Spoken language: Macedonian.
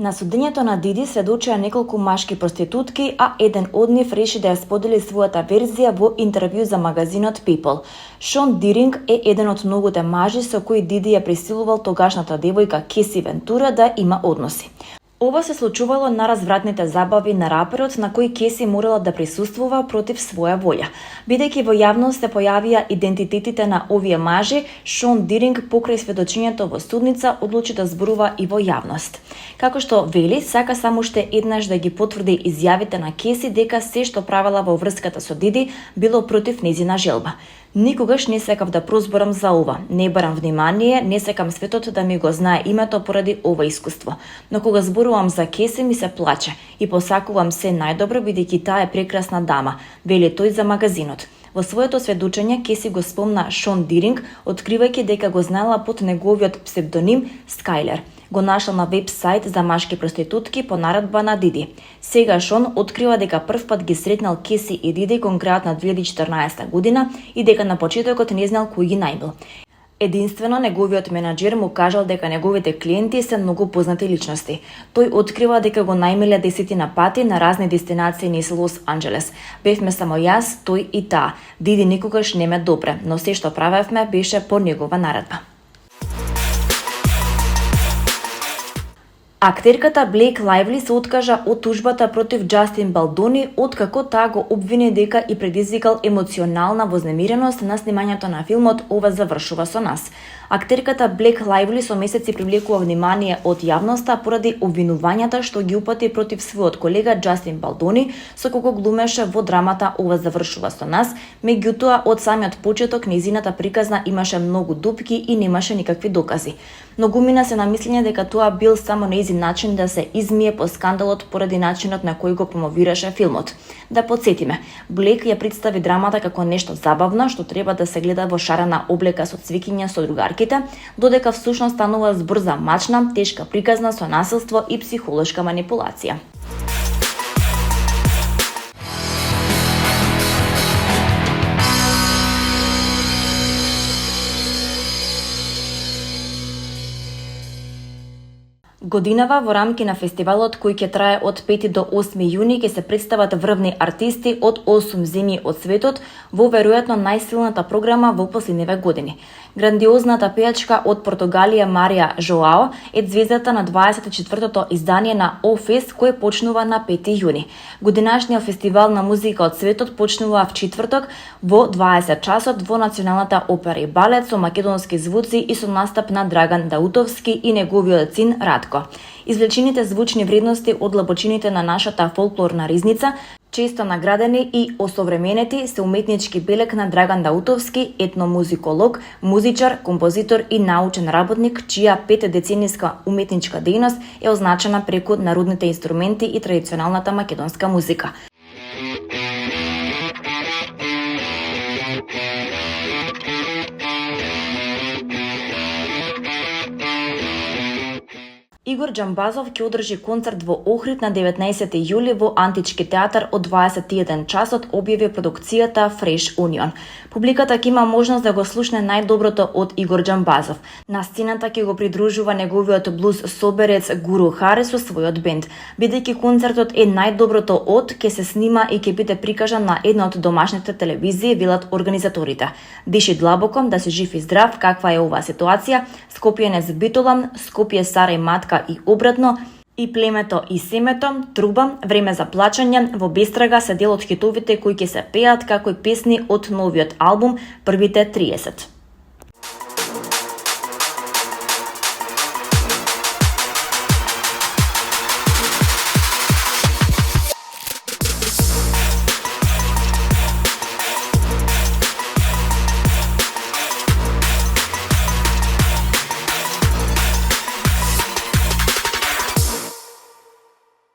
На судењето на Диди сведочеа неколку машки проститутки, а еден од нив реши да ја сподели својата верзија во интервју за магазинот People. Шон Диринг е еден од многуте мажи со кои Диди ја присилувал тогашната девојка Кеси Вентура да има односи. Ова се случувало на развратните забави на раперот, на кои Кеси морала да присуствува против своја волја. Бидејќи во јавност се појавија идентитетите на овие мажи, Шон Диринг покрај сведочењето во судница одлучи да зборува и во јавност. Како што вели, сака само уште еднаш да ги потврди изјавите на Кеси дека се што правела во врската со Диди било против нејзина желба. Никогаш не сакав да прозборам за ова. Не барам внимание, не сакам светот да ми го знае името поради ова искуство. Но кога зборувам за Кеси ми се плаче и посакувам се најдобро бидејќи таа е прекрасна дама, вели тој за магазинот. Во своето сведочење Кеси го спомна Шон Диринг, откривајќи дека го знаела под неговиот псевдоним Скайлер. Го нашла на веб-сайт за машки проститутки по наредба на Диди. Сега Шон открива дека првпат ги сретнал Кеси и Диди кон крајот на 2014 година и дека на почетокот не знал кој ги најбил. Единствено, неговиот менаџер му кажал дека неговите клиенти се многу познати личности. Тој открива дека го најмиле 10 пати на разни дестинации низ Лос Анџелес. Бевме само јас, тој и таа. Диди никогаш не ме допре, но се што правевме беше по негова наредба. Актерката Блејк Лајвли се откажа од тужбата против Џастин Балдони, откако таа го обвини дека и предизвикал емоционална вознемиреност на снимањето на филмот "Ова завршува со нас". Актерката Блејк Лајвли со месеци привлекува внимание од јавноста поради обвинувањата што ги упати против својот колега Џастин Балдони, со кого глумеше во драмата "Ова завршува со нас". Меѓутоа, од самиот почеток нејзината приказна имаше многу дупки и немаше никакви докази. Многумина се на мислење дека тоа бил само нејзин начин да се измие по скандалот поради начинот на кој го промовираше филмот. Да подсетиме, Блејк ја представи драмата како нешто забавно што треба да се гледа во шарена облека со цвикиња со другарките, додека всушност станува збор за мачна, тешка приказна со насилство и психолошка манипулација. Годинава во рамки на фестивалот кој ќе трае од 5 до 8 јуни ќе се представат врвни артисти од 8 земји од светот во веројатно најсилната програма во последниве години. Грандиозната пејачка од Португалија Марија Жоао е звездата на 24-то издание на О-фест кој почнува на 5 јуни. Годинашниот фестивал на музика од светот почнува в четврток во 20 часот во Националната опера и балет со македонски звуци и со настап на Драган Даутовски и неговиот син Радко. Извлечените звучни вредности од длабочините на нашата фолклорна ризница, често наградени и осовременети, се уметнички белег на Драган Даутовски, етномузиколог, музичар, композитор и научен работник, чија 5-деценијска уметничка дејност е означена преку народните инструменти и традиционалната македонска музика. Игор Џамбазов ќе одржи концерт во Охрид на 19 јули во Антички театар од 21 часот, објави продукцијата Fresh Union. Публиката ќе има можност да го слушне најдоброто од Игор Џамбазов. На сцената ќе го придружува неговиот блуз соберец Гуру Харе со својот бенд. Бидејќи концертот е најдоброто од, ќе се снима и ќе биде прикажан на една од домашните телевизии, велат организаторите. Диши длабоко, да си жив и здрав, каква е оваа ситуација, Скопје не Битолам, Скопје Сара и матка и обратно, и племето и семето, Труба, Време за плачање, во Бестрага се дел од хитовите кои ќе се пеат како и песни од новиот албум Првите 30.